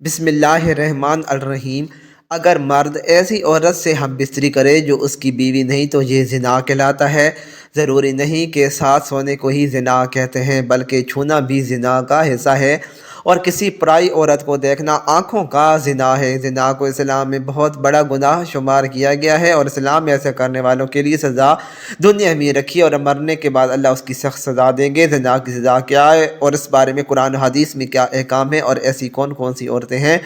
بسم اللہ الرحمن الرحیم۔ اگر مرد ایسی عورت سے ہم بستری کرے جو اس کی بیوی نہیں تو یہ زنا کہلاتا ہے۔ ضروری نہیں کہ ساتھ سونے کو ہی زنا کہتے ہیں، بلکہ چھونا بھی زنا کا حصہ ہے، اور کسی پرائی عورت کو دیکھنا آنکھوں کا زنا ہے۔ زنا کو اسلام میں بہت بڑا گناہ شمار کیا گیا ہے، اور اسلام میں ایسے کرنے والوں کے لیے سزا دنیا میں رکھی، اور مرنے کے بعد اللہ اس کی سخت سزا دیں گے۔ زنا کی سزا کیا ہے اور اس بارے میں قرآن و حدیث میں کیا احکام ہے، اور ایسی کون کون سی عورتیں ہیں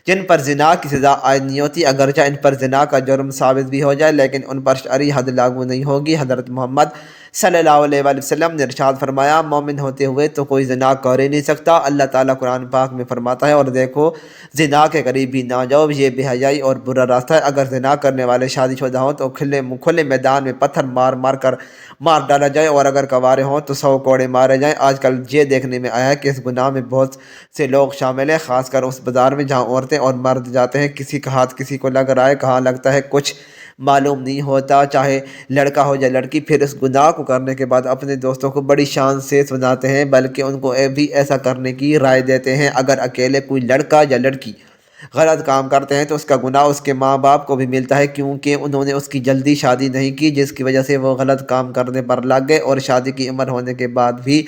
جن پر زنا کی سزا عائد نہیں ہوتی، اگرچہ ان پر زنا کا جرم ثابت بھی ہو جائے لیکن ان پر شرعی حد لاگو نہیں ہوگی۔ حضرت محمد صلی اللہ علیہ وآلہ وسلم نے ارشاد فرمایا، مومن ہوتے ہوئے تو کوئی زنا کر ہی نہیں سکتا۔ اللہ تعالیٰ قرآن پاک میں فرماتا ہے، اور دیکھو زنا کے قریب بھی نہ جاؤ، یہ بے حیائی اور برا راستہ ہے۔ اگر زنا کرنے والے شادی شدہ ہوں تو کھلے میدان میں پتھر مار ڈالا جائے، اور اگر کنوارے ہوں تو 100 کوڑے مارے جائیں۔ آج کل یہ دیکھنے میں آیا ہے کہ اس گناہ میں بہت سے لوگ شامل ہیں، خاص کر اس بازار میں جہاں عورتیں اور مرد جاتے ہیں۔ کسی کا ہاتھ کسی کو لگ رہا ہے، کہاں لگتا ہے کچھ معلوم نہیں ہوتا، چاہے لڑکا ہو یا لڑکی۔ پھر اس گناہ کو کرنے کے بعد اپنے دوستوں کو بڑی شان سے سناتے ہیں، بلکہ ان کو بھی ایسا کرنے کی رائے دیتے ہیں۔ اگر اکیلے کوئی لڑکا یا لڑکی غلط کام کرتے ہیں تو اس کا گناہ اس کے ماں باپ کو بھی ملتا ہے، کیونکہ انہوں نے اس کی جلدی شادی نہیں کی، جس کی وجہ سے وہ غلط کام کرنے پر لگ گئے، اور شادی کی عمر ہونے کے بعد بھی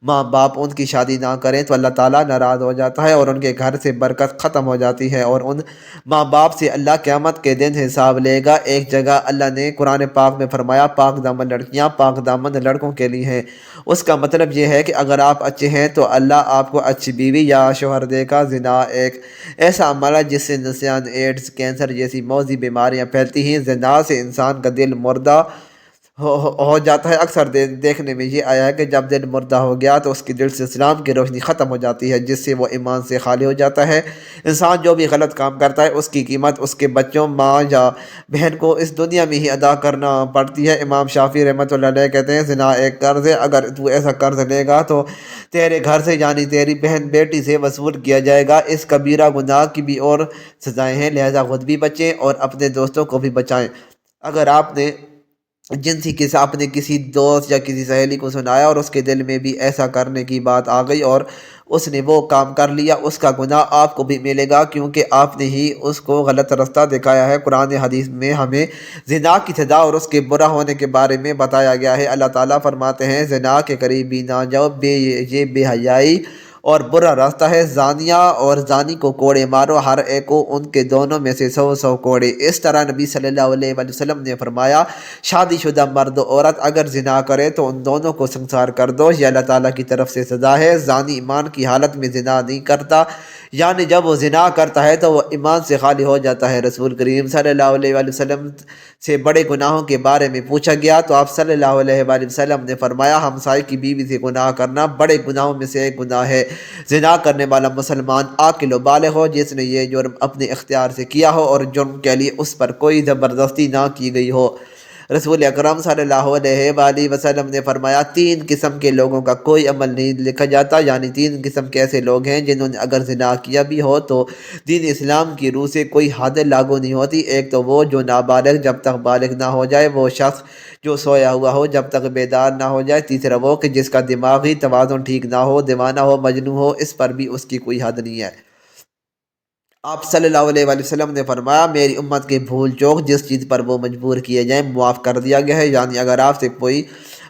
ماں باپ ان کی شادی نہ کریں تو اللہ تعالیٰ ناراض ہو جاتا ہے، اور ان کے گھر سے برکت ختم ہو جاتی ہے، اور ان ماں باپ سے اللہ قیامت کے دن حساب لے گا۔ ایک جگہ اللہ نے قرآن پاک میں فرمایا، پاک دامن لڑکیاں پاک دامن لڑکوں کے لیے ہیں۔ اس کا مطلب یہ ہے کہ اگر آپ اچھے ہیں تو اللہ آپ کو اچھی بیوی یا شوہر دے گا۔ زنا ایک ایسا عمل ہے جس سے نسیان، ایڈز، کینسر جیسی موذی بیماریاں پھیلتی ہیں۔ زنا سے انسان کا دل مردہ ہو جاتا ہے۔ اکثر دیکھنے میں یہ آیا ہے کہ جب دل مردہ ہو گیا تو اس کے دل سے اسلام کی روشنی ختم ہو جاتی ہے، جس سے وہ ایمان سے خالی ہو جاتا ہے۔ انسان جو بھی غلط کام کرتا ہے اس کی قیمت اس کے بچوں، ماں یا بہن کو اس دنیا میں ہی ادا کرنا پڑتی ہے۔ امام شافعی رحمۃ اللہ علیہ کہتے ہیں، زنا ایک قرض ہے، اگر تو ایسا قرض لے گا تو تیرے گھر سے یعنی تیری بہن بیٹی سے وصول کیا جائے گا۔ اس کبیرہ گناہ کی بھی اور سزائیں ہیں، لہذا خود بھی بچیں اور اپنے دوستوں کو بھی بچائیں۔ اگر آپ نے جنسی قصہ اپنے کسی دوست یا کسی سہیلی کو سنایا اور اس کے دل میں بھی ایسا کرنے کی بات آ گئی اور اس نے وہ کام کر لیا، اس کا گناہ آپ کو بھی ملے گا، کیونکہ آپ نے ہی اس کو غلط راستہ دکھایا ہے۔ قرآن حدیث میں ہمیں زنا کی سزا اور اس کے برا ہونے کے بارے میں بتایا گیا ہے۔ اللہ تعالیٰ فرماتے ہیں، زنا کے قریب بھی نہ جاؤ، یہ بے حیائی اور برا راستہ ہے۔ زانیہ اور زانی کو کوڑے مارو، ہر ایک کو ان کے دونوں میں سے 100 کوڑے۔ اس طرح نبی صلی اللہ علیہ وآلہ وسلم نے فرمایا، شادی شدہ مرد و عورت اگر زنا کرے تو ان دونوں کو سنسار کر دو، یہ اللہ تعالیٰ کی طرف سے سزا ہے۔ زانی ایمان کی حالت میں زنا نہیں کرتا، یعنی جب وہ زنا کرتا ہے تو وہ ایمان سے خالی ہو جاتا ہے۔ رسول کریم صلی اللہ علیہ وآلہ وسلم سے بڑے گناہوں کے بارے میں پوچھا گیا تو آپ صلی اللہ علیہ وآلہ وسلم نے فرمایا، ہمسائے کی بیوی سے گناہ کرنا بڑے گناہوں میں سے ایک گناہ ہے۔ زنا کرنے والا مسلمان عاقل و بالغ ہو، جس نے یہ جرم اپنے اختیار سے کیا ہو اور جرم کے لیے اس پر کوئی زبردستی نہ کی گئی ہو۔ رسول اکرم صلی اللہ علیہ وآلہ وسلم نے فرمایا، 3 قسم کے لوگوں کا کوئی عمل نہیں لکھا جاتا، یعنی 3 قسم کے ایسے لوگ ہیں جنہوں نے اگر زنا کیا بھی ہو تو دین اسلام کی روح سے کوئی حد لاگو نہیں ہوتی۔ ایک تو وہ جو نابالغ جب تک بالغ نہ ہو جائے، وہ شخص جو سویا ہوا ہو جب تک بیدار نہ ہو جائے۔ تیسرا وہ کہ جس کا دماغی توازن ٹھیک نہ ہو، دیوانہ ہو، مجنون ہو، اس پر بھی اس کی کوئی حد نہیں ہے۔ آپ صلی اللہ علیہ وآلہ وسلم نے فرمایا، میری امت کے بھول چوک جس چیز پر وہ مجبور کیے جائیں معاف کر دیا گیا ہے، یعنی اگر آپ سے کوئی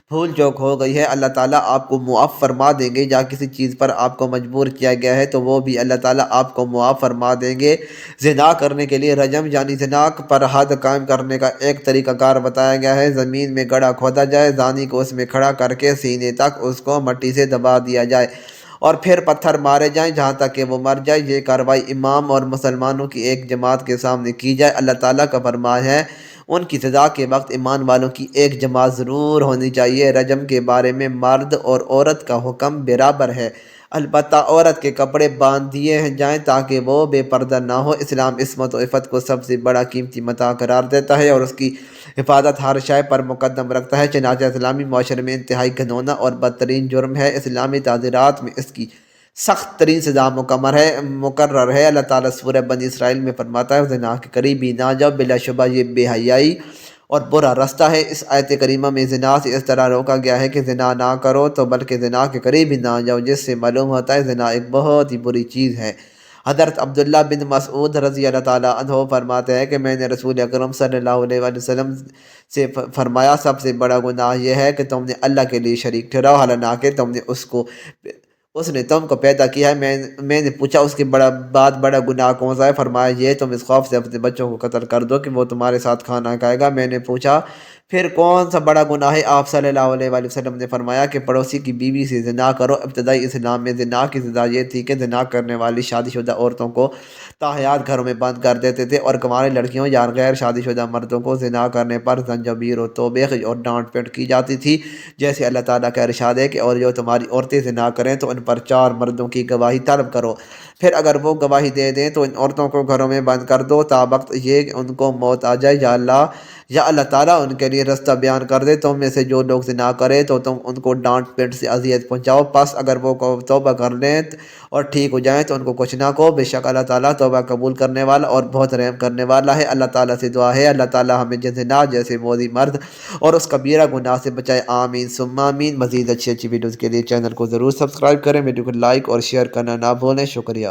بھول چوک ہو گئی ہے اللہ تعالیٰ آپ کو معاف فرما دیں گے، یا کسی چیز پر آپ کو مجبور کیا گیا ہے تو وہ بھی اللہ تعالیٰ آپ کو معاف فرما دیں گے۔ زنا کرنے کے لیے رجم یعنی زنا پر حد قائم کرنے کا ایک طریقہ کار بتایا گیا ہے۔ زمین میں گڑھا کھودا جائے، زانی کو اس میں کھڑا کر کے سینے تک اس کو مٹی سے دبا دیا جائے اور پھر پتھر مارے جائیں جہاں تک کہ وہ مر جائے۔ یہ کارروائی امام اور مسلمانوں کی ایک جماعت کے سامنے کی جائے۔ اللہ تعالیٰ کا فرمان ہے، ان کی سزا کے وقت ایمان والوں کی ایک جماعت ضرور ہونی چاہیے۔ رجم کے بارے میں مرد اور عورت کا حکم برابر ہے، البتہ عورت کے کپڑے باندھ دیے جائیں تاکہ وہ بے پردہ نہ ہو۔ اسلام عصمت و عفت کو سب سے بڑا قیمتی متاع قرار دیتا ہے اور اس کی حفاظت ہر شے پر مقدم رکھتا ہے، چنانچہ اسلامی معاشرے میں انتہائی گھناؤنا اور بدترین جرم ہے۔ اسلامی تعزیرات میں اس کی سخت ترین سزا مقرر ہے۔ اللہ تعالیٰ سورہ بنی اسرائیل میں فرماتا ہے، زنا کے قریب بھی نہ جاؤ، بلا شبہ یہ بے حیائی اور برا راستہ ہے۔ اس آیت کریمہ میں زنا سے اس طرح روکا گیا ہے کہ زنا نہ کرو تو بلکہ زنا کے قریب بھی نہ جاؤ، جس سے معلوم ہوتا ہے زنا ایک بہت ہی بری چیز ہے۔ حضرت عبداللہ بن مسعود رضی اللہ تعالیٰ عنہ فرماتے ہیں کہ میں نے رسول اکرم صلی اللہ علیہ وآلہ وسلم سے فرمایا سب سے بڑا گناہ یہ ہے کہ تم نے اللہ کے لیے شریک ٹھہراؤ، حالانکہ تم نے اس نے تم کو پیدا کیا ہے۔ میں نے پوچھا اس کے بڑا گناہ کون سا ہے؟ فرمایا یہ تم اس خوف سے اپنے بچوں کو قتل کر دو کہ وہ تمہارے ساتھ کھانا کھائے گا۔ میں نے پوچھا پھر کون سا بڑا گناہ ہے؟ آپ صلی اللہ علیہ وآلہ وسلم نے فرمایا کہ پڑوسی کی بیوی سے زنا کرو۔ ابتدائی اسلام میں زنا کی سزا یہ تھی کہ زنا کرنے والی شادی شدہ عورتوں کو تاحیات گھروں میں بند کر دیتے تھے، اور کنواری لڑکیوں یا غیر شادی شدہ مردوں کو زنا کرنے پر زنجبیر و توبیخ اور ڈانٹ پیٹ کی جاتی تھی، جیسے اللہ تعالیٰ کا ارشاد ہے کہ اور جو تمہاری عورتیں زنا کریں تو ان پر 4 مردوں کی گواہی طلب کرو، پھر اگر وہ گواہی دے دیں تو ان عورتوں کو گھروں میں بند کر دو تا وقت یہ کہ ان کو موت آ جائے، یا اللہ تعالیٰ ان کے لیے رستہ بیان کر دے۔ تم میں سے جو لوگ زنا کرے تو تم ان کو ڈانٹ پیٹ سے اذیت پہنچاؤ، پس اگر وہ توبہ کر لیں اور ٹھیک ہو جائیں تو ان کو کچھ نہ کہو، بے شک اللہ تعالیٰ توبہ قبول کرنے والا اور بہت رحم کرنے والا ہے۔ اللہ تعالیٰ سے دعا ہے اللہ تعالیٰ ہمیں زنا جیسے موذی مرد اور اس کبیرہ گناہ سے بچائے، آمین ثم آمین۔ مزید اچھی ویڈیوز کے لیے چینل کو ضرور سبسکرائب کریں، ویڈیو کو لائک اور شیئر کرنا نہ بھولیں۔ شکریہ۔